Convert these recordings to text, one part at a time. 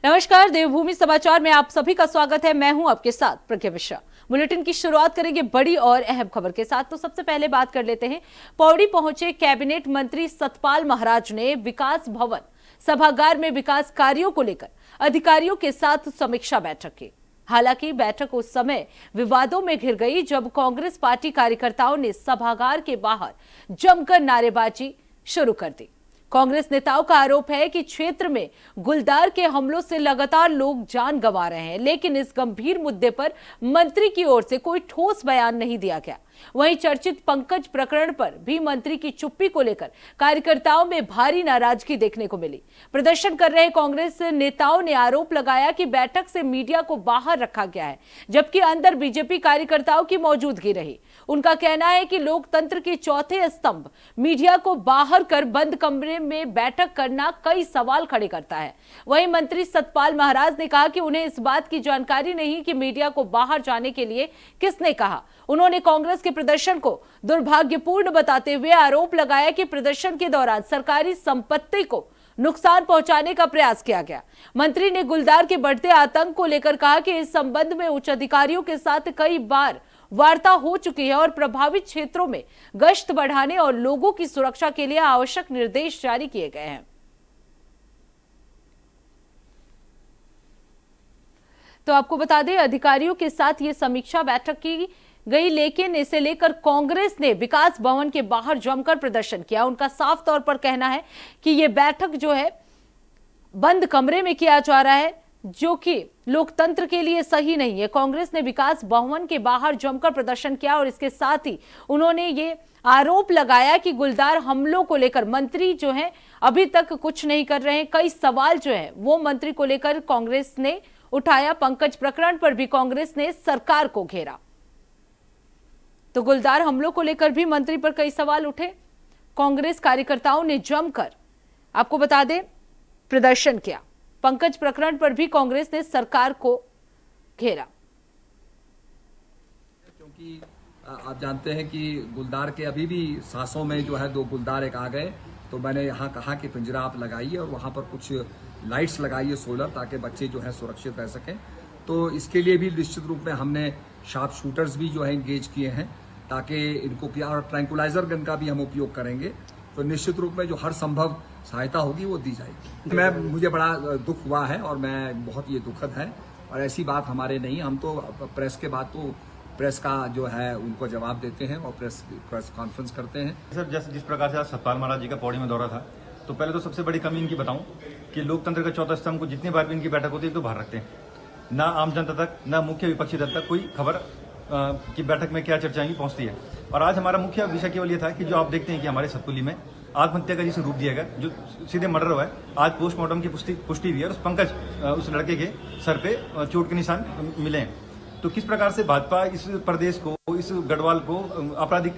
नमस्कार, देवभूमि समाचार में आप सभी का स्वागत है। मैं हूं आपके साथ प्रज्ञा मिश्रा। बुलेटिन की शुरुआत करेंगे बड़ी और अहम खबर के साथ। तो सबसे पहले बात कर लेते हैं, पौड़ी पहुंचे कैबिनेट मंत्री सतपाल महाराज ने विकास भवन सभागार में विकास कार्यों को लेकर अधिकारियों के साथ समीक्षा बैठक की। हालांकि बैठक उस समय विवादों में घिर गई जब कांग्रेस पार्टी कार्यकर्ताओं ने सभागार के बाहर जमकर नारेबाजी शुरू कर दी। कांग्रेस नेताओं का आरोप है कि क्षेत्र में गुलदार के हमलों से लगातार लोग जान गंवा रहे हैं, लेकिन इस गंभीर मुद्दे पर मंत्री की ओर से कोई ठोस बयान नहीं दिया गया। वहीं चर्चित पंकज प्रकरण पर भी मंत्री की चुप्पी को लेकर कार्यकर्ताओं में भारी नाराजगी देखने को मिली। प्रदर्शन कर रहे कांग्रेस नेताओं ने आरोप लगाया कि बैठक से मीडिया को बाहर रखा गया है, जबकि अंदर बीजेपी कार्यकर्ताओं की मौजूदगी रही। उनका कहना है कि लोकतंत्र के चौथे स्तंभ मीडिया को बाहर कर बंद कमरे में बैठक करना कई सवाल खड़े करता है। वहीं मंत्री सतपाल महाराज ने कहा कि उन्हें इस बात की जानकारी नहीं कि मीडिया को बाहर जाने के लिए किसने कहा। उन्होंने कांग्रेस के प्रदर्शन को दुर्भाग्यपूर्ण बताते हुए आरोप लगाया कि प्रदर्शन के दौरान सरकारी संपत्ति को नुकसान पहुंचाने का प्रयास किया गया। मंत्री ने गुलदार के बढ़ते आतंक को लेकर कहा कि इस संबंध में उच्च अधिकारियों के साथ कई बार वार्ता हो चुकी है और प्रभावित क्षेत्रों में गश्त बढ़ाने और लोगों की सुरक्षा के लिए आवश्यक निर्देश जारी किए गए हैं। तो आपको बता दें, अधिकारियों के साथ ये समीक्षा बैठक की गई, लेकिन इसे लेकर कांग्रेस ने विकास भवन के बाहर जमकर प्रदर्शन किया। उनका साफ तौर पर कहना है कि यह बैठक जो है बंद कमरे में किया जा रहा है, जो कि लोकतंत्र के लिए सही नहीं है। कांग्रेस ने विकास भवन के बाहर जमकर प्रदर्शन किया और इसके साथ ही उन्होंने ये आरोप लगाया कि गुलदार हमलों को लेकर मंत्री जो है अभी तक कुछ नहीं कर रहे हैं। कई सवाल जो है वो मंत्री को लेकर कांग्रेस ने उठाया। पंकज प्रकरण पर भी कांग्रेस ने सरकार को घेरा। तो गुलदार हमलों को लेकर भी मंत्री पर कई सवाल उठे। कांग्रेस कार्यकर्ताओं ने जमकर, आपको बता दें, प्रदर्शन किया। पंकज प्रकरण पर भी कांग्रेस ने सरकार को घेरा। क्योंकि आप जानते हैं कि गुलदार के अभी भी सांसों में जो है 2 गुलदार एक आ गए, तो मैंने यहाँ कहा कि पिंजरा आप लगाइए और वहाँ पर कुछ लाइट्स लगाइए सोलर, ताकि बच्चे जो है सुरक्षित रह सकें। तो इसके लिए भी निश्चित रूप में हमने शार्प शूटर्स भी जो है इंगेज किए हैं, ताकि इनको किया, और ट्रैंकुलाइजर गन का भी हम उपयोग करेंगे। तो निश्चित रूप में जो हर संभव सहायता होगी वो दी जाएगी। मुझे बड़ा दुख हुआ है और मैं बहुत ये दुखद है, और ऐसी बात हमारे नहीं। हम तो प्रेस के बाद तो प्रेस का जो है उनको जवाब देते हैं और प्रेस कॉन्फ्रेंस करते हैं। सर, जिस प्रकार से आज सतपाल महाराज जी का पौड़ी में दौरा था, तो पहले तो सबसे बड़ी कमी इनकी बताऊं कि लोकतंत्र का चौथा स्तंभ को जितनी बार भी इनकी बैठक होती है तो बाहर रखते हैं। ना आम जनता तक, ना मुख्य विपक्षी दल तक कोई खबर की बैठक में क्या चर्चाएं पहुंचती है। और आज हमारा मुख्य विषय केवल ये था कि जो आप देखते हैं कि हमारे सतपुली में आत्महत्या का जिसे रूप दिया गया, जो सीधे मर्डर हुआ है, आज पोस्टमार्टम की पुष्टि हुई है और उस पंकज उस लड़के के सर पे चोट के निशान मिले हैं। तो किस प्रकार से भाजपा इस प्रदेश को, इस गढ़वाल को आपराधिक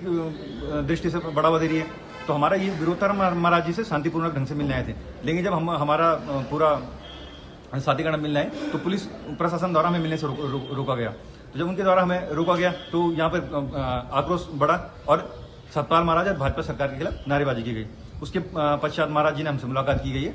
दृष्टि से बढ़ावा दे रही है। तो हमारा ये विरोध था, महाराज जी से शांतिपूर्वक ढंग से मिलने आए थे, लेकिन जब हमारा पूरा साथीगण मिलना है तो पुलिस प्रशासन द्वारा हमें मिलने से रोका गया। तो जब उनके द्वारा हमें रोका गया तो यहाँ पर आक्रोश बढ़ा और सतपाल महाराज और भाजपा सरकार के खिलाफ नारेबाजी की गई। उसके पश्चात महाराज जी ने हमसे मुलाकात की गई है।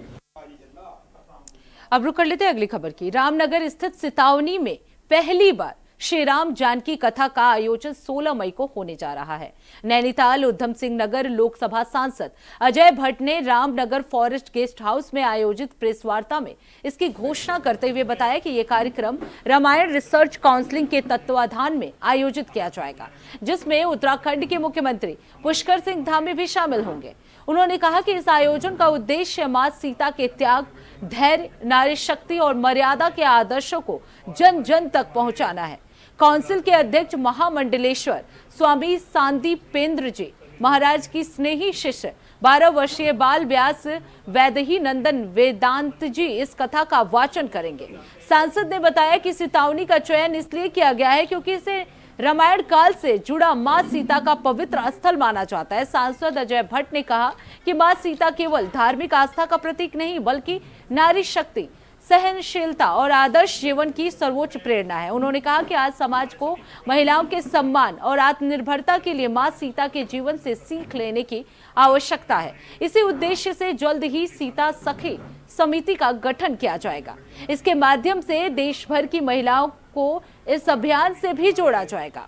अब रुक कर लेते हैं अगली खबर की। रामनगर स्थित सितावनी में पहली बार श्री राम जानकी कथा का आयोजन 16 मई को होने जा रहा है। नैनीताल उधम सिंह नगर लोकसभा सांसद अजय भट्ट ने रामनगर फॉरेस्ट गेस्ट हाउस में आयोजित प्रेस वार्ता में इसकी घोषणा करते हुए बताया कि यह कार्यक्रम रामायण रिसर्च काउंसिल के तत्वाधान में आयोजित किया जाएगा, जिसमें उत्तराखंड के मुख्यमंत्री पुष्कर सिंह धामी भी शामिल होंगे। उन्होंने कहा कि इस आयोजन का उद्देश्य मां सीता के त्याग, धैर्य, नारी शक्ति और मर्यादा के आदर्शों को जन जन तक पहुंचाना है। काउंसिल के अध्यक्ष महामंडलेश्वर स्वामी सांदीपेंद्र जी महाराज की स्नेही शिष्य 12 वर्षीय बाल व्यास वैदेही नंदन वेदांत जी इस कथा का वाचन करेंगे। सांसद ने बताया कि सितावनी का चयन इसलिए किया गया है क्योंकि इसे रामायण काल से जुड़ा मां सीता का पवित्र स्थल माना जाता है। सांसद अजय भट्ट ने कहा कि मां सीता केवल धार्मिक आस्था का प्रतीक नहीं बल्कि नारी शक्ति, सहनशीलता और आदर्श जीवन की सर्वोच्च प्रेरणा है। उन्होंने कहा कि आज समाज को महिलाओं के सम्मान और आत्मनिर्भरता के लिए मां सीता के जीवन से सीख लेने की आवश्यकता है। इसी उद्देश्य से जल्द ही सीता सखी समिति का गठन किया जाएगा। इसके माध्यम से देश भर की महिलाओं को इस अभियान से भी जोड़ा जाएगा।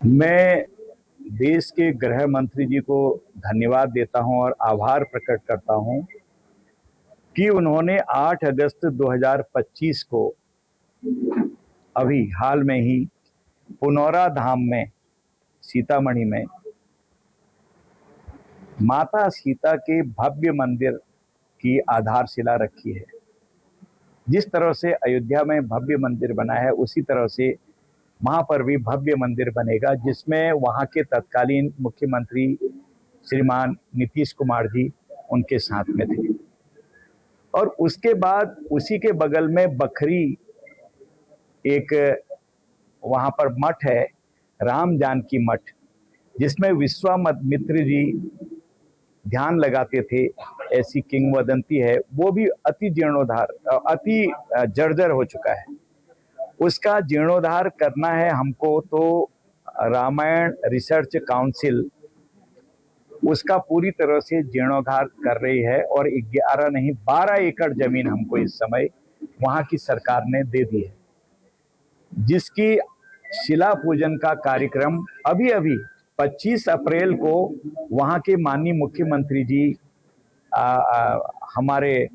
मैं देश के गृह मंत्री जी को धन्यवाद देता हूं और आभार प्रकट करता हूं कि उन्होंने 8 अगस्त 2025 को अभी हाल में ही पुनौरा धाम में सीतामढ़ी में माता सीता के भव्य मंदिर की आधारशिला रखी है। जिस तरह से अयोध्या में भव्य मंदिर बना है उसी तरह से वहाँ पर भी भव्य मंदिर बनेगा, जिसमें वहाँ के तत्कालीन मुख्यमंत्री श्रीमान नीतीश कुमार जी उनके साथ में थे। और उसके बाद उसी के बगल में बखरी एक वहाँ पर मठ है, राम जानकी मठ, जिसमें विश्वामित्र जी ध्यान लगाते थे, ऐसी किंवदंती है। वो भी अति जीर्णोद्धार, अति जर्जर हो चुका है। उसका जीर्णोद्धार करना है हमको, तो रामायण रिसर्च काउंसिल उसका पूरी तरह से जीर्णोद्धार कर रही है और 11 नहीं 12 एकड़ जमीन हमको इस समय वहां की सरकार ने दे दी है, जिसकी शिला पूजन का कार्यक्रम अभी अभी 25 अप्रैल को वहां के माननीय मुख्यमंत्री जी हमारे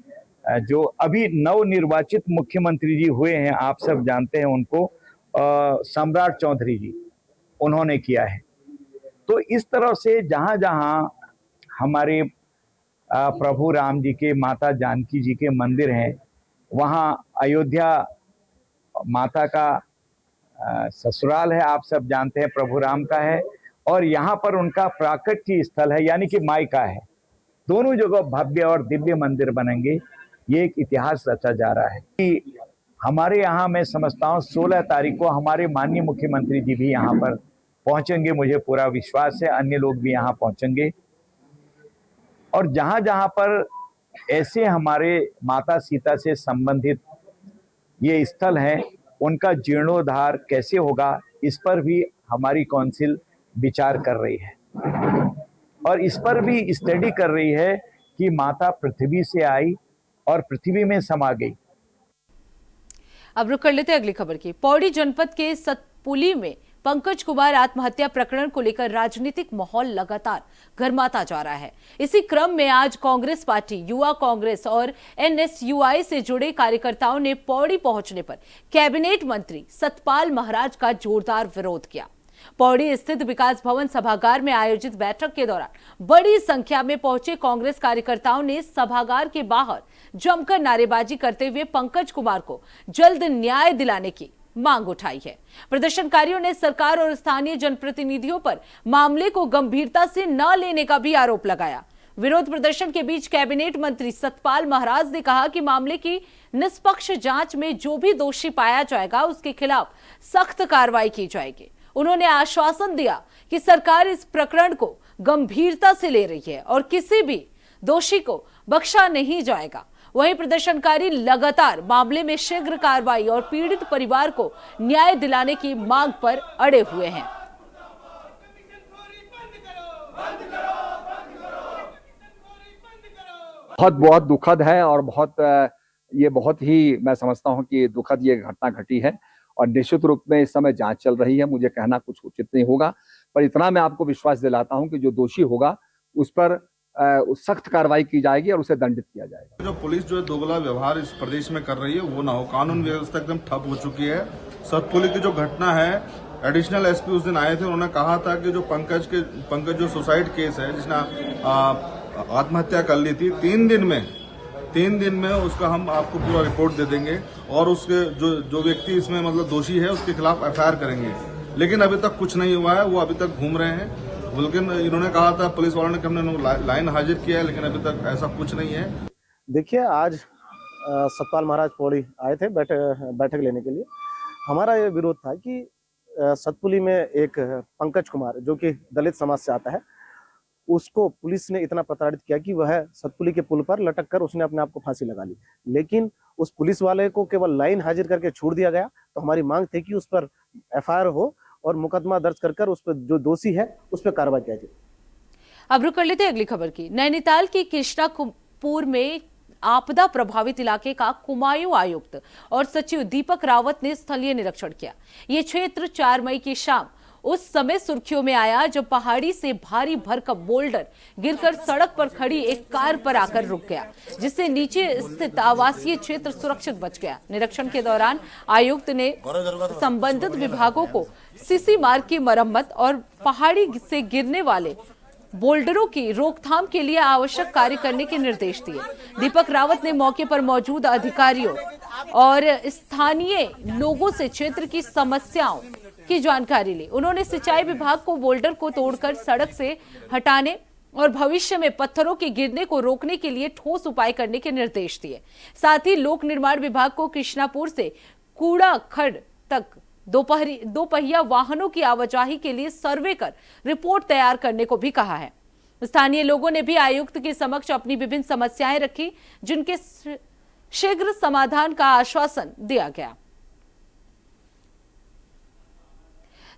जो अभी नवनिर्वाचित मुख्यमंत्री जी हुए हैं, आप सब जानते हैं उनको, सम्राट चौधरी जी, उन्होंने किया है। तो इस तरह से जहां जहां हमारे प्रभु राम जी के, माता जानकी जी के मंदिर हैं, वहां अयोध्या माता का ससुराल है, आप सब जानते हैं, प्रभु राम का है, और यहाँ पर उनका प्राकट्य स्थल है, यानी कि मायका है। दोनों जगह भव्य और दिव्य मंदिर बनेंगे। ये एक इतिहास रचा जा रहा है कि हमारे यहाँ, मैं समझता हूँ 16 तारीख को हमारे माननीय मुख्यमंत्री जी भी यहाँ पर पहुंचेंगे, मुझे पूरा विश्वास है, अन्य लोग भी यहाँ पहुंचेंगे। और जहां जहां पर ऐसे हमारे माता सीता से संबंधित ये स्थल हैं, उनका जीर्णोद्धार कैसे होगा, इस पर भी हमारी काउंसिल विचार कर रही है और इस पर भी स्टडी कर रही है कि माता पृथ्वी से आई और पृथ्वी में समा गई। अब रुक कर लेते हैं अगली खबर की। पौड़ी जनपद के सतपुली में पंकज कुमार आत्महत्या प्रकरण को लेकर राजनीतिक माहौल लगातार गर्माता जा रहा है। इसी क्रम में आज कांग्रेस पार्टी, युवा कांग्रेस और एनएसयूआई से जुड़े कार्यकर्ताओं ने पौड़ी पहुंचने पर कैबिनेट मंत्री सतपाल महाराज का जोरदार विरोध किया। पौड़ी स्थित विकास भवन सभागार में आयोजित बैठक के दौरान बड़ी संख्या में पहुंचे कांग्रेस कार्यकर्ताओं ने सभागार के बाहर जमकर नारेबाजी करते हुए पंकज कुमार को जल्द न्याय दिलाने की मांग उठाई है। प्रदर्शनकारियों ने सरकार और स्थानीय जनप्रतिनिधियों पर मामले को गंभीरता से न लेने का भी आरोप लगाया। विरोध प्रदर्शन के बीच कैबिनेट मंत्री सतपाल महाराज ने कहा कि मामले की निष्पक्ष जांच में जो भी दोषी पाया जाएगा उसके खिलाफ सख्त कार्रवाई की जाएगी। उन्होंने आश्वासन दिया कि सरकार इस प्रकरण को गंभीरता से ले रही है और किसी भी दोषी को बख्शा नहीं जाएगा। वहीं प्रदर्शनकारी लगातार मामले में शीघ्र कार्रवाई और पीड़ित परिवार को न्याय दिलाने की मांग पर अड़े हुए हैं। बहुत दुखद है और बहुत ही मैं समझता हूं कि दुखद ये घटना घटी है और निश्चित रूप में इस समय जांच चल रही है। मुझे कहना कुछ उचित नहीं होगा, पर इतना मैं आपको विश्वास दिलाता हूं कि जो दोषी होगा उस पर सख्त कार्रवाई की जाएगी और उसे दंडित किया जाएगा। जो पुलिस जो है दोगला व्यवहार इस प्रदेश में कर रही है वो ना हो। कानून व्यवस्था एकदम ठप हो चुकी है। सतपुली की जो घटना है, एडिशनल एसपी उस दिन आए थे, उन्होंने कहा था कि जो पंकज जो सुसाइड केस है, जिसने आत्महत्या कर ली थी, 3 दिन में उसका हम आपको पूरा रिपोर्ट दे देंगे और उसके जो व्यक्ति इसमें मतलब दोषी है उसके खिलाफ एफआईआर करेंगे। लेकिन अभी तक कुछ नहीं हुआ है, वो अभी तक घूम रहे हैं। लेकिन इन्होंने कहा था पुलिस वालों ने कि हमने लाइन हाजिर किया है, लेकिन अभी तक ऐसा कुछ नहीं है। देखिए, आज सतपाल महाराज पौड़ी आए थे बैठक लेने के लिए। हमारा ये विरोध था कि सतपुली में एक पंकज कुमार, जो कि दलित समाज से आता है, उसको पुलिस ने इतना प्रताड़ित किया कि वह सतपुली के पुल पर लटक कर उसने अपने आप को फांसी लगा ली। लेकिन उस पुलिस वाले को केवल लाइन हाजिर करके छोड़ दिया गया। तो हमारी मांग थी कि उस पर एफआईआर हो और मुकदमा दर्ज कर उस पर जो दोषी है उस पर कार्रवाई किया जाए। अब रुक कर लेते हैं अगली खबर की। नैनीताल की कृष्णापुर में आपदा प्रभावित इलाके का कुमायूं आयुक्त और सचिव दीपक रावत ने स्थलीय निरीक्षण किया। ये क्षेत्र 4 मई की शाम उस समय सुर्खियों में आया जब पहाड़ी से भारी भरकम बोल्डर गिरकर सड़क पर खड़ी एक कार पर आकर रुक गया, जिससे नीचे स्थित आवासीय क्षेत्र सुरक्षित बच गया। निरीक्षण के दौरान आयुक्त ने संबंधित विभागों को सीसी मार्ग की मरम्मत और पहाड़ी से गिरने वाले बोल्डरों की रोकथाम के लिए आवश्यक कार्य करने के निर्देश दिए। दीपक रावत ने मौके पर मौजूद अधिकारियों और स्थानीय लोगों से क्षेत्र की समस्याओं की जानकारी ली। उन्होंने सिंचाई विभाग को बोल्डर को तोड़कर सड़क से हटाने और भविष्य में पत्थरों के गिरने को रोकने के लिए ठोस उपाय करने के निर्देश दिए। साथ ही लोक निर्माण विभाग को कृष्णापुर से कूड़ा खड्ड तक दोपहिया वाहनों की आवाजाही के लिए सर्वे कर रिपोर्ट तैयार करने को भी कहा है। स्थानीय लोगों ने भी आयुक्त के समक्ष अपनी विभिन्न समस्याएं रखी, जिनके शीघ्र समाधान का आश्वासन दिया गया।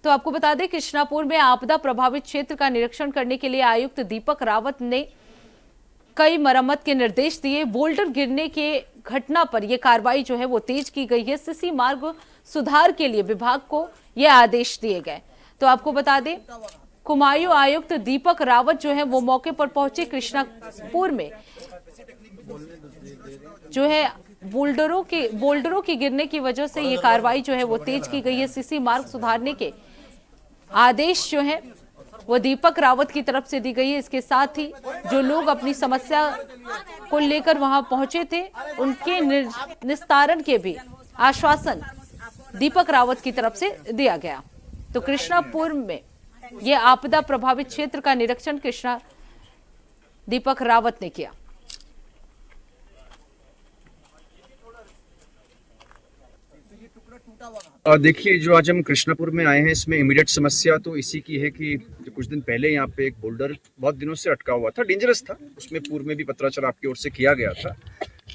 तो आपको बता दें, कृष्णापुर में आपदा प्रभावित क्षेत्र का निरीक्षण करने के लिए आयुक्त दीपक रावत ने कई मरम्मत के निर्देश दिए। बोल्डर गिरने के घटना पर यह कार्रवाई जो है वो तेज की गई है। सीसी मार्ग सुधार के लिए विभाग को यह आदेश दिए गए। तो आपको बता दें, कुमायूं आयुक्त दीपक रावत जो है वो मौके पर पहुंचे। कृष्णापुर में जो है बोल्डरों के गिरने की वजह से ये कार्रवाई जो है वो तेज की गई है। सीसी मार्ग सुधारने के आदेश जो है वो दीपक रावत की तरफ से दी गई है। इसके साथ ही जो लोग अपनी समस्या को लेकर वहां पहुंचे थे, उनके निस्तारण के भी आश्वासन दीपक रावत की तरफ से दिया गया। तो कृष्णापुर में यह आपदा प्रभावित क्षेत्र का निरीक्षण दीपक रावत ने किया। देखिए, जो आज हम कृष्णापुर में आए हैं, इसमें इमीडिएट समस्या तो इसी की है कि कुछ दिन पहले यहाँ पे एक बोल्डर बहुत दिनों से अटका हुआ था, डेंजरस था। उसमें पूर्व में भी पत्राचार आपकी ओर से किया गया था,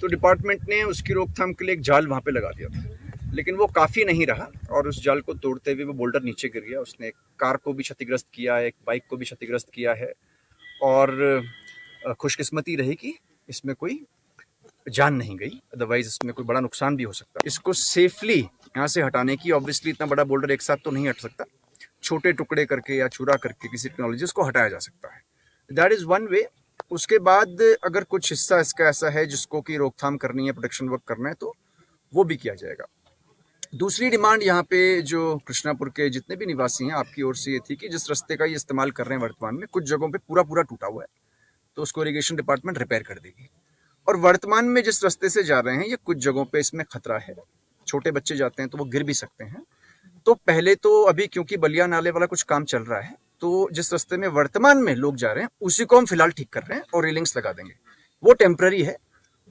तो डिपार्टमेंट ने उसकी रोकथाम के लिए एक जाल वहाँ पे लगा दिया था, लेकिन वो काफ़ी नहीं रहा और उस जाल को तोड़ते हुए वो बोल्डर नीचे गिर गया। उसने एक कार को भी क्षतिग्रस्त किया है, एक बाइक को भी क्षतिग्रस्त किया है और खुशकिस्मती रही कि इसमें कोई जान नहीं गई, अदरवाइज इसमें कोई बड़ा नुकसान भी हो सकता है। इसको सेफली यहाँ से हटाने की, ऑब्वियसली इतना बड़ा बोल्डर एक साथ तो नहीं हट सकता, छोटे टुकड़े करके या चूरा करके किसी टेक्नोलॉजी को हटाया जा सकता है। That is one way. उसके बाद अगर कुछ हिस्सा इसका ऐसा है जिसको कि रोकथाम करनी है, प्रोटेक्शन वर्क करना है, तो वो भी किया जाएगा। दूसरी डिमांड यहाँ पे जो कृष्णापुर के जितने भी निवासी हैं, आपकी ओर से ये थी कि जिस रास्ते का ये इस्तेमाल कर रहे हैं वर्तमान में, कुछ जगहों पे पूरा टूटा हुआ है, तो उसको इरिगेशन डिपार्टमेंट रिपेयर कर देगी। और वर्तमान में जिस रास्ते से जा रहे हैं, ये कुछ जगहों पे इसमें खतरा है, छोटे बच्चे जाते हैं तो वो गिर भी सकते हैं। तो पहले तो अभी क्योंकि बलिया नाले वाला कुछ काम चल रहा है, तो जिस रास्ते में वर्तमान में लोग जा रहे हैं उसी को हम फिलहाल ठीक कर रहे हैं और रेलिंग्स लगा देंगे, वो टेम्पररी है।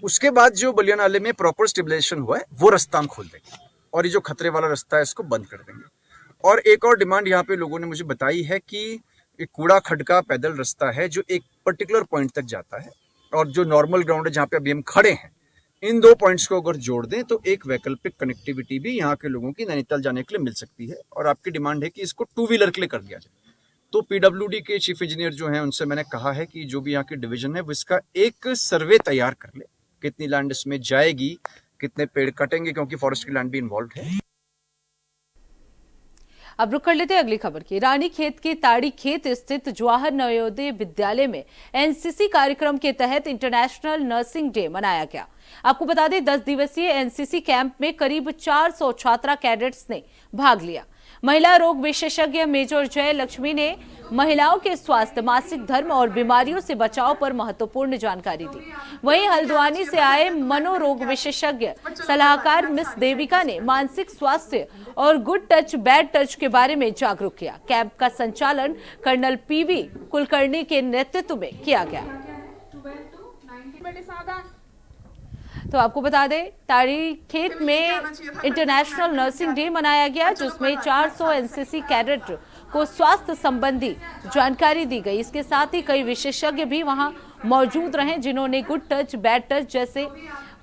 उसके बाद जो बलिया नाले में प्रॉपर स्टेबलाइजेशन हुआ है वो रास्ता हम खोल देंगे और ये जो खतरे वाला रास्ता है इसको बंद कर देंगे। और एक और डिमांड यहाँ पे लोगों ने मुझे बताई है कि एक कूड़ा खड्ड का पैदल रास्ता है जो एक पर्टिकुलर पॉइंट तक जाता है, और जो नॉर्मल ग्राउंड है जहाँ पे अभी हम खड़े हैं, इन दो पॉइंट्स को अगर जोड़ दें तो एक वैकल्पिक कनेक्टिविटी भी यहाँ के लोगों की नैनीताल जाने के लिए मिल सकती है। और आपकी डिमांड है कि इसको 2 व्हीलर के लिए कर दिया जाए। तो पीडब्ल्यूडी के चीफ इंजीनियर जो हैं उनसे मैंने कहा है कि जो भी यहाँ की डिवीजन है वो इसका एक सर्वे तैयार कर ले, कितनी लैंड इसमें जाएगी, कितने पेड़ कटेंगे, क्योंकि फॉरेस्ट की लैंड भी इन्वॉल्व है। अब रुक कर लेते हैं अगली खबर की। रानीखेत के ताड़ी खेत स्थित जवाहर नवोदय विद्यालय में एनसीसी कार्यक्रम के तहत इंटरनेशनल नर्सिंग डे मनाया गया। आपको बता दें, 10 दिवसीय एनसीसी कैंप में करीब 400 छात्रा कैडेट्स ने भाग लिया। महिला रोग विशेषज्ञ मेजर जय लक्ष्मी ने महिलाओं के स्वास्थ्य, मासिक धर्म और बीमारियों से बचाव पर महत्वपूर्ण जानकारी दी। वहीं हल्द्वानी से आए मनोरोग विशेषज्ञ सलाहकार मिस देविका ने मानसिक स्वास्थ्य और गुड टच बैड टच के बारे में जागरूक किया। कैंप का संचालन कर्नल पीवी कुलकर्णी के नेतृत्व में किया गया। तो आपको बता दें, ताड़ी खेत में इंटरनेशनल नर्सिंग डे मनाया गया, जिसमें 400 एनसीसी कैडेट को स्वास्थ्य संबंधी जानकारी दी गई। इसके साथ ही कई विशेषज्ञ भी वहां मौजूद रहे, जिन्होंने गुड टच, बैड टच जैसे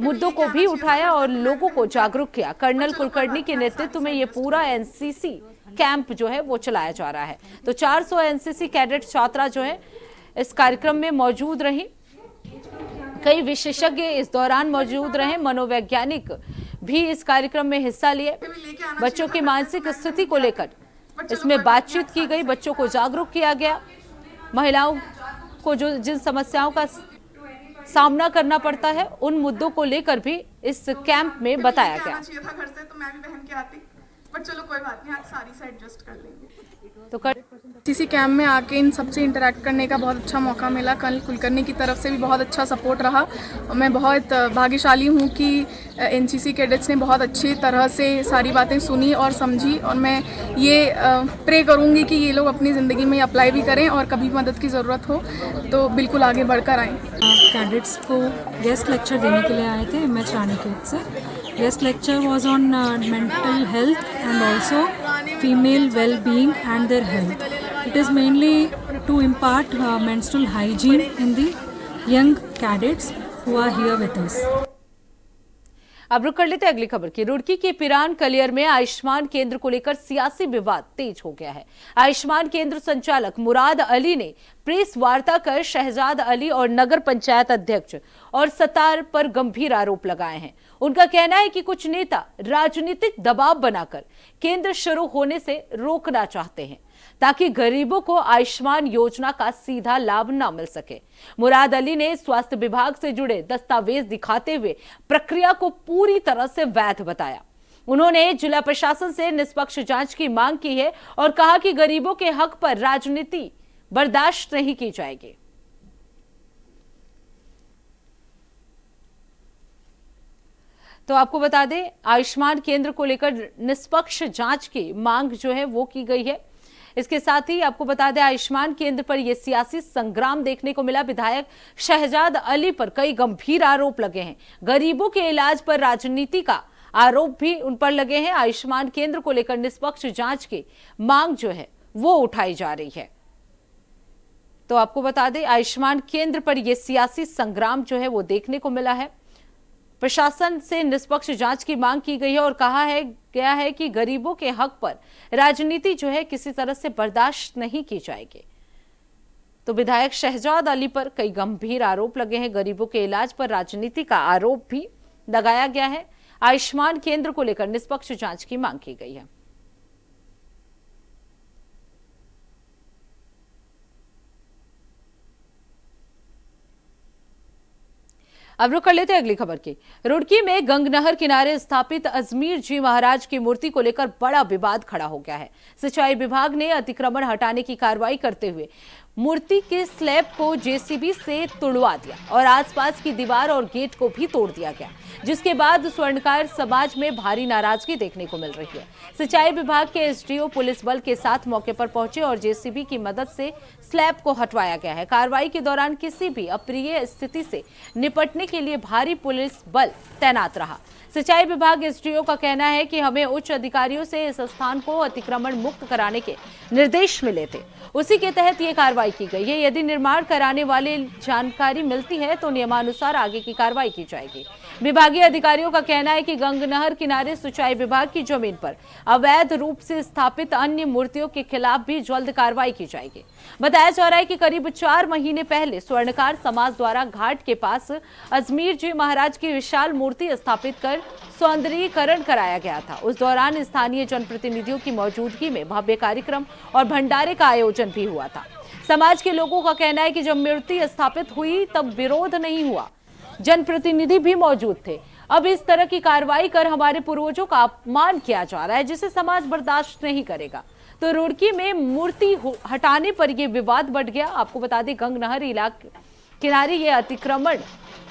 मुद्दों को भी उठाया और लोगों को जागरूक किया। कर्नल कुलकर्णी के नेतृत्व में ये पूरा एनसीसी कैंप जो है वो चलाया जा रहा है। तो 400 एनसीसी कैडेट छात्रा जो है इस कार्यक्रम में मौजूद रही। कई विशेषज्ञ इस दौरान मौजूद रहे, मनोवैज्ञानिक भी इस कार्यक्रम में हिस्सा लिए। बच्चों की मानसिक स्थिति को लेकर इसमें बातचीत की गई, बच्चों को जागरूक किया गया, महिलाओं को जो जिन समस्याओं का सामना करना पड़ता है उन मुद्दों को लेकर भी इस कैंप में बताया गया। घर से तो मैं भी बहन के आती, पर चलो कोई बात नहीं, आज सारी से एडजस्ट कर लेंगे। तो इसी कैंप में आके इन सबसे इंटरेक्ट करने का बहुत अच्छा मौका मिला। कर्नल कुलकर्णी की तरफ से भी बहुत अच्छा सपोर्ट रहा। मैं बहुत भाग्यशाली हूँ कि एनसीसी कैडेट्स ने बहुत अच्छी तरह से सारी बातें सुनी और समझी, और मैं ये प्रे करूँगी कि ये लोग अपनी ज़िंदगी में अप्लाई भी करें और कभी मदद की ज़रूरत हो तो बिल्कुल आगे बढ़कर आएँ। कैडेट्स को गेस्ट लेक्चर देने के लिए आए थे एमएच रानीखेत से। Guest lecture was on mental health and also female well-being and their health. It is mainly to impart menstrual hygiene in the young cadets who are here with us. अब रुक कर लेते हैं अगली खबर की। रुड़की के पिरान कलियर में आयुष्मान केंद्र को लेकर सियासी विवाद तेज हो गया है। आयुष्मान केंद्र संचालक मुराद अली ने प्रेस वार्ता कर शहजाद अली और नगर पंचायत अध्यक्ष और सत्तार पर गंभीर आरोप लगाए हैं। उनका कहना है कि कुछ नेता राजनीतिक दबाव बनाकर केंद्र शुरू होने से रोकना चाहते हैं ताकि गरीबों को आयुष्मान योजना का सीधा लाभ न मिल सके। मुराद अली ने स्वास्थ्य विभाग से जुड़े दस्तावेज दिखाते हुए प्रक्रिया को पूरी तरह से वैध बताया। उन्होंने जिला प्रशासन से निष्पक्ष जांच की मांग की है और कहा कि गरीबों के हक पर राजनीति बर्दाश्त नहीं की जाएगी। तो आपको बता दें, आयुष्मान केंद्र को लेकर निष्पक्ष जांच की मांग जो है वो की गई है। इसके साथ ही आपको बता दें, आयुष्मान केंद्र पर यह सियासी संग्राम देखने को मिला। विधायक शहजाद अली पर कई गंभीर आरोप लगे हैं। गरीबों के इलाज पर राजनीति का आरोप भी उन पर लगे हैं। आयुष्मान केंद्र को लेकर निष्पक्ष जांच की मांग जो है वो उठाई जा रही है। तो आपको बता दें, आयुष्मान केंद्र पर यह सियासी संग्राम जो है वो देखने को मिला है। प्रशासन से निष्पक्ष जांच की मांग की गई है और कहा गया है कि गरीबों के हक पर राजनीति जो है किसी तरह से बर्दाश्त नहीं की जाएगी। तो विधायक शहजाद अली पर कई गंभीर आरोप लगे हैं। गरीबों के इलाज पर राजनीति का आरोप भी लगाया गया है। आयुष्मान केंद्र को लेकर निष्पक्ष जांच की मांग की गई है। अब रुक कर लेते हैं अगली खबर की। रुड़की में गंगनहर किनारे स्थापित अजमेर जी महाराज की मूर्ति को लेकर बड़ा विवाद खड़ा हो गया है। सिंचाई विभाग ने अतिक्रमण हटाने की कार्रवाई करते हुए मूर्ति के स्लैब को जेसीबी से तुड़वा दिया और आसपास की दीवार और गेट को भी तोड़ दिया गया, जिसके बाद स्वर्णकार समाज में भारी नाराजगी देखने को मिल रही है। सिंचाई विभाग के एसडीओ पुलिस बल के साथ मौके पर पहुंचे और जेसीबी की मदद से स्लैब को हटवाया गया है। कार्रवाई के दौरान किसी भी अप्रिय स्थिति से निपटने के लिए भारी पुलिस बल तैनात रहा। सिंचाई विभाग एसडीओ का कहना है कि हमें उच्च अधिकारियों से इस स्थान को अतिक्रमण मुक्त कराने के निर्देश मिले थे, उसी के तहत ये कार्रवाई की गई है। यदि निर्माण कराने वाले जानकारी मिलती है तो नियमानुसार आगे की कार्रवाई की जाएगी। विभागीय अधिकारियों का कहना है कि गंगनहर किनारे सिंचाई विभाग की जमीन पर अवैध रूप से स्थापित अन्य मूर्तियों के खिलाफ भी जल्द कार्रवाई की जाएगी। बताया जा रहा है कि करीब 4 महीने पहले स्वर्णकार समाज द्वारा घाट के पास अजमेर जी महाराज की विशाल मूर्ति स्थापित कर सौंदर्यीकरण कराया गया था। उस दौरान स्थानीय जनप्रतिनिधियों की मौजूदगी में भव्य कार्यक्रम और भंडारे का आयोजन भी हुआ था। समाज के लोगों का कहना है कि जब मूर्ति स्थापित हुई तब विरोध नहीं हुआ, जनप्रतिनिधि भी मौजूद थे। अब इस तरह की कार्रवाई कर हमारे पूर्वजों का अपमान किया जा रहा है, जिसे समाज बर्दाश्त नहीं करेगा। तो रुड़की में मूर्ति हटाने पर यह विवाद बढ़ गया। आपको बता दें, गंगनहर इलाके किनारे ये अतिक्रमण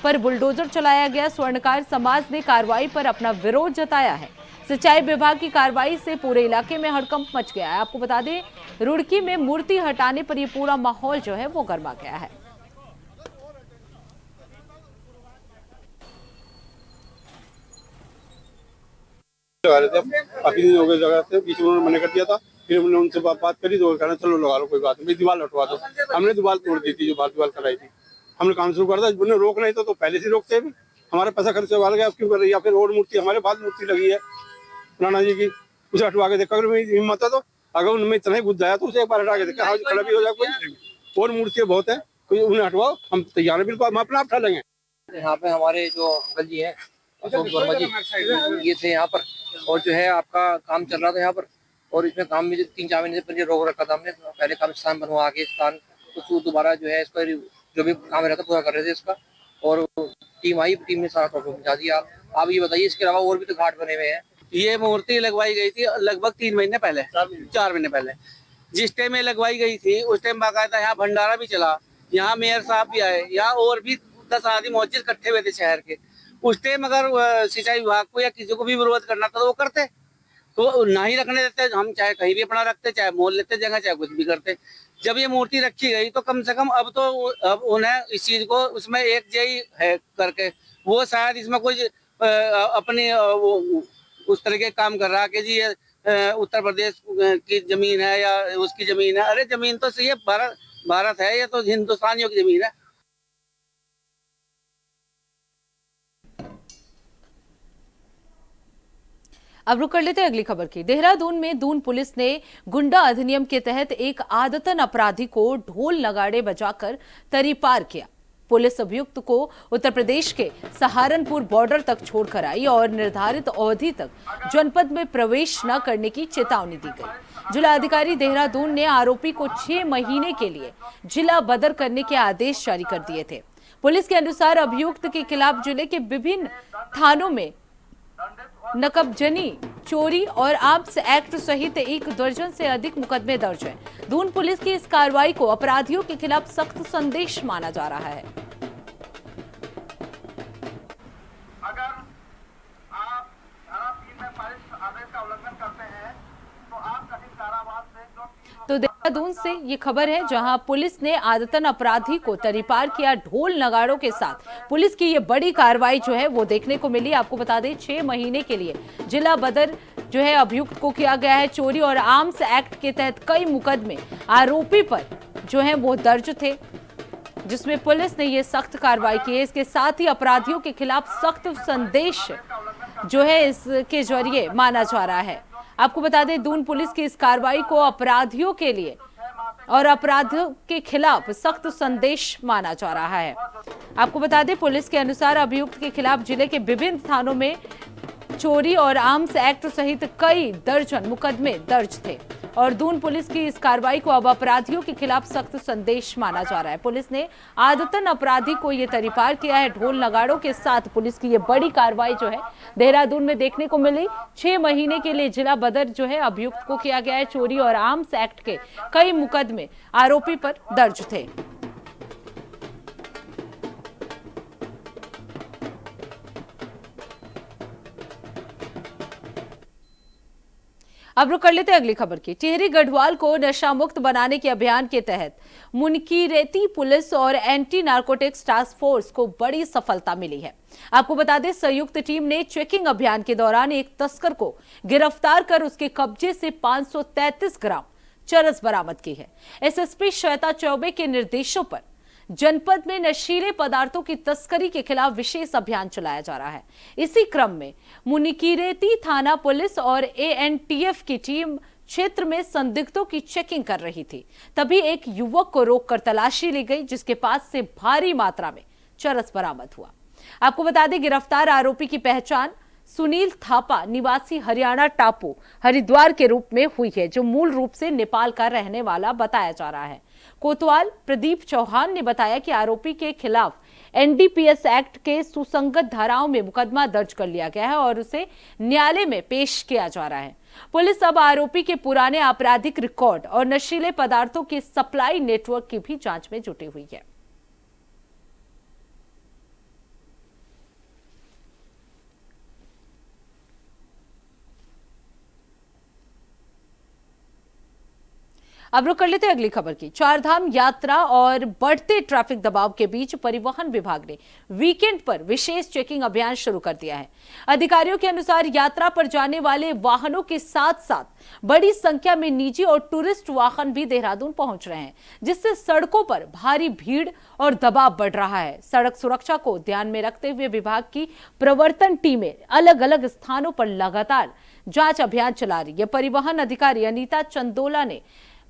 पर बुलडोजर चलाया गया। स्वर्णकार समाज ने कार्रवाई पर अपना विरोध जताया है। सिंचाई विभाग की कार्रवाई से पूरे इलाके में हड़कंप मच गया है। आपको बता दें, रुड़की में मूर्ति हटाने पर यह पूरा माहौल जो है वो गर्मा गया है। काफी दिन हो गए जगह से, बीच में उन्होंने मना कर दिया था, फिर हमने उनसे बात करी तो कहना चलो लगा लो कोई बात नहीं, दीवार लटवा दो। हमने दीवार तोड़ दी थी, जो बात दीवार कराई थी। हमने काम शुरू कर दिया, उन्हें रोक नहीं तो पहले से रोकते भी। हमारा पैसा खर्च वाल गया, क्यों कर रही है? या फिर और मूर्ति हमारे बाद मूर्ति लगी है राणा जी की, उसे हटवा के देखा। अगर मेरी हिम्मत है तो अगर उनमें इतना ही घुस जाए तो उसे एक बार हटा के देखा, खड़ा भी हो जाए। कोई और मूर्तियाँ बहुत है, कोई उन्हें हटवाओ, हम तैयार है बिल्कुल, हम अपना आप उठा लेंगे। यहाँ पे हमारे जो अंकल जी हैं अशोक वर्मा जी, ये थे यहाँ पर, और जो है आपका काम चल रहा था यहाँ पर, और इसमें काम में 3-4 महीने से पहले रोक रखा था हमने। पहले काम स्थान बनवा के स्थान तो दोबारा जो है इसका जो भी काम रहता पूरा कर रहे थे इसका, और टीम आई, टीम ने सारा प्रॉब्लम पहुंचा दिया। आप ये बताइए, इसके अलावा और भी तो घाट बने हुए हैं। ये मूर्ति लगवाई गई थी लगभग 3 महीने पहले, 4 महीने पहले। जिस टाइम में लगवाई गई थी उस टाइम बाकायदा यहाँ भंडारा भी चला, यहाँ मेयर साहब भी आए, यहाँ और भी 10 आदमी मौजूद इकट्ठे हुए थे शहर के। उस टाइम अगर सिंचाई विभाग को या किसी को भी विरोध करना था तो वो करते, तो ना ही रखने देते। हम चाहे कहीं भी अपना रखते, चाहे मोल लेते जगह, चाहे कुछ भी करते। जब ये मूर्ति रखी गई तो कम से कम अब उन्हें इस चीज को उसमें एक जय है करके, वो शायद इसमें कोई अपनी उस तरह के काम कर रहा कि जी ये उत्तर प्रदेश की जमीन है या उसकी जमीन है। अरे जमीन तो सही है, भारत है, ये तो हिंदुस्तानियों की जमीन है। अब रुक कर लेते हैं अगली खबर की। देहरादून में दून पुलिस ने गुंडा अधिनियम के तहत एक आदतन अपराधी को ढोल नगाड़े बजाकर तरी पार किया। पुलिस अभियुक्त को उत्तर प्रदेश के सहारनपुर बॉर्डर तक छोड़कर आई और निर्धारित अवधि तक जनपद में प्रवेश न करने की चेतावनी दी गई। जिलाधिकारी देहरादून ने आरोपी को 6 महीने के लिए जिला बदर करने के आदेश जारी कर दिए थे। पुलिस के अनुसार अभियुक्त के खिलाफ जिले के विभिन्न थानों में नकबजनी, चोरी और आर्म्स एक्ट सहित 1 दर्जन से अधिक मुकदमे दर्ज हैं। दून पुलिस की इस कार्रवाई को अपराधियों के खिलाफ सख्त संदेश माना जा रहा है। अगर आप धारा 3 में पारित आदेश का उल्लंघन करते हैं तो आप कठिन कारावास से तो देहरादून से ये खबर है, जहां पुलिस ने आदतन अपराधी को तरीपार किया ढोल नगाड़ों के साथ। पुलिस की ये बड़ी कार्रवाई जो है वो देखने को मिली। आपको बता दें 6 महीने के लिए जिला बदर जो है अभियुक्त को किया गया है। चोरी और आर्म्स एक्ट के तहत कई मुकदमे आरोपी पर जो है वो दर्ज थे, जिसमें पुलिस ने ये सख्त कार्रवाई की है। इसके साथ ही अपराधियों के खिलाफ सख्त संदेश जो है इसके जरिए माना जा रहा है। आपको बता दें दून पुलिस की इस कार्रवाई को अपराधियों के लिए और अपराधियों के खिलाफ सख्त संदेश माना जा रहा है। आपको बता दें पुलिस के अनुसार अभियुक्त के खिलाफ जिले के विभिन्न थानों में चोरी और आर्म्स एक्ट सहित कई दर्जन मुकदमे दर्ज थे और दून पुलिस की इस कार्रवाई को अब अपराधियों के खिलाफ सख्त संदेश माना जा रहा है। पुलिस ने आदतन अपराधी को ये तरीपार किया है ढोल नगाड़ों के साथ। पुलिस की ये बड़ी कार्रवाई जो है देहरादून में देखने को मिली। 6 महीने के लिए जिला बदर जो है अभियुक्त को किया गया है। चोरी और आर्म्स एक्ट के कई मुकदमे आरोपी पर दर्ज थे। अब रुक कर लेते हैं अगली खबर की। टिहरी गढ़वाल को नशा मुक्त बनाने के अभियान के तहत मुनकीरेती पुलिस और एंटी नार्कोटिक्स टास्क फोर्स को बड़ी सफलता मिली है। आपको बता दें संयुक्त टीम ने चेकिंग अभियान के दौरान एक तस्कर को गिरफ्तार कर उसके कब्जे से 533 ग्राम चरस बरामद की है। एसएसपी श्वेता चौबे के निर्देशों पर जनपद में नशीले पदार्थों की तस्करी के खिलाफ विशेष अभियान चलाया जा रहा है। इसी क्रम में मुनिकीरेती थाना पुलिस और एएनटीएफ की टीम क्षेत्र में संदिग्धों की चेकिंग कर रही थी। तभी एक युवक को रोककर तलाशी ली गई, जिसके पास से भारी मात्रा में चरस बरामद हुआ। आपको बता दें गिरफ्तार आरोपी की पहचान सुनील थापा निवासी हरियाणा टापू हरिद्वार के रूप में हुई है, जो मूल रूप से नेपाल का रहने वाला बताया जा रहा है। कोतवाल प्रदीप चौहान ने बताया कि आरोपी के खिलाफ एनडीपीएस एक्ट के सुसंगत धाराओं में मुकदमा दर्ज कर लिया गया है और उसे न्यायालय में पेश किया जा रहा है। पुलिस अब आरोपी के पुराने आपराधिक रिकॉर्ड और नशीले पदार्थों के सप्लाई नेटवर्क की भी जांच में जुटी हुई है। अब रुक कर लेते हैं अगली खबर की। चारधाम यात्रा और बढ़ते ट्रैफिक दबाव के बीच परिवहन विभाग ने वीकेंड पर विशेष चेकिंग अभियान शुरू कर दिया है। अधिकारियों के अनुसार यात्रा पर जाने वाले वाहनों के साथ साथ बड़ी संख्या में निजी और टूरिस्ट वाहन भी देहरादून पहुंच रहे हैं, जिससे सड़कों पर भारी भीड़ और दबाव बढ़ रहा है। सड़क सुरक्षा को ध्यान में रखते हुए विभाग की प्रवर्तन टीमें अलग अलग स्थानों पर लगातार जांच अभियान चला रही है। परिवहन अधिकारी अनीता चंदोला ने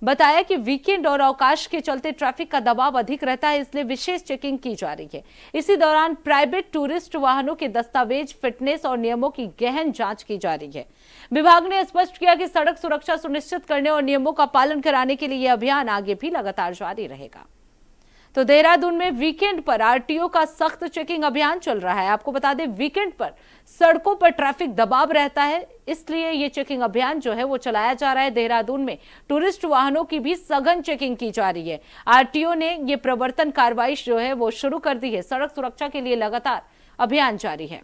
बताया कि वीकेंड और अवकाश के चलते ट्रैफिक का दबाव अधिक रहता है, इसलिए विशेष चेकिंग की जा रही है। इसी दौरान प्राइवेट टूरिस्ट वाहनों के दस्तावेज, फिटनेस और नियमों की गहन जांच की जा रही है। विभाग ने स्पष्ट किया कि सड़क सुरक्षा सुनिश्चित करने और नियमों का पालन कराने के लिए यह अभियान आगे भी लगातार जारी रहेगा। तो देहरादून में वीकेंड पर आरटीओ का सख्त चेकिंग अभियान चल रहा है। आपको बता दें, वीकेंड पर सड़कों पर ट्रैफिक दबाव रहता है, इसलिए ये चेकिंग अभियान जो है वो चलाया जा रहा है। देहरादून में टूरिस्ट वाहनों की भी सघन चेकिंग की जा रही है। आरटीओ ने ये प्रवर्तन कार्रवाई जो है वो शुरू कर दी है। सड़क सुरक्षा के लिए लगातार अभियान जारी है।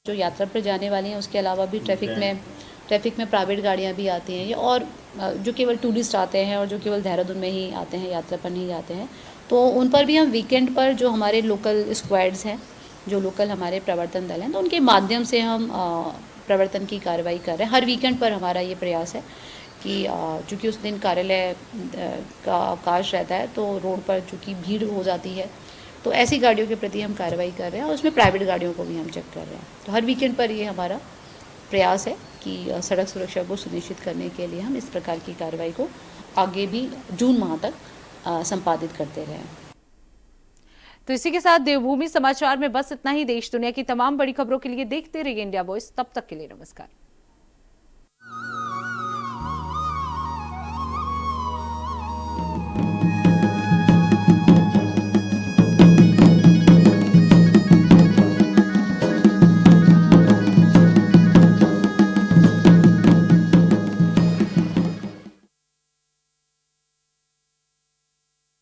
जो यात्रा पर जाने वाली हैं उसके अलावा भी ट्रैफिक में प्राइवेट गाड़ियां भी आती हैं, और जो केवल टूरिस्ट आते हैं और जो केवल देहरादून में ही आते हैं, यात्रा पर नहीं आते हैं, तो उन पर भी हम वीकेंड पर जो हमारे लोकल स्क्वाड्स हैं, जो लोकल हमारे प्रवर्तन दल हैं, तो उनके माध्यम से हम प्रवर्तन की कार्रवाई कर रहे हैं। हर वीकेंड पर हमारा ये प्रयास है कि चूँकि उस दिन कार्यालय का अवकाश रहता है तो रोड पर चूँकि भीड़ हो जाती है, तो ऐसी गाड़ियों के प्रति हम कार्रवाई कर रहे हैं और उसमें प्राइवेट गाड़ियों को भी हम चेक कर रहे हैं। तो हर वीकेंड पर ये हमारा प्रयास है कि सड़क सुरक्षा को सुनिश्चित करने के लिए हम इस प्रकार की कार्रवाई को आगे भी जून माह तक संपादित करते रहें। तो इसी के साथ देवभूमि समाचार में बस इतना ही। देश दुनिया की तमाम बड़ी खबरों के लिए देखते रहिए इंडिया वॉइस। तब तक के लिए नमस्कार।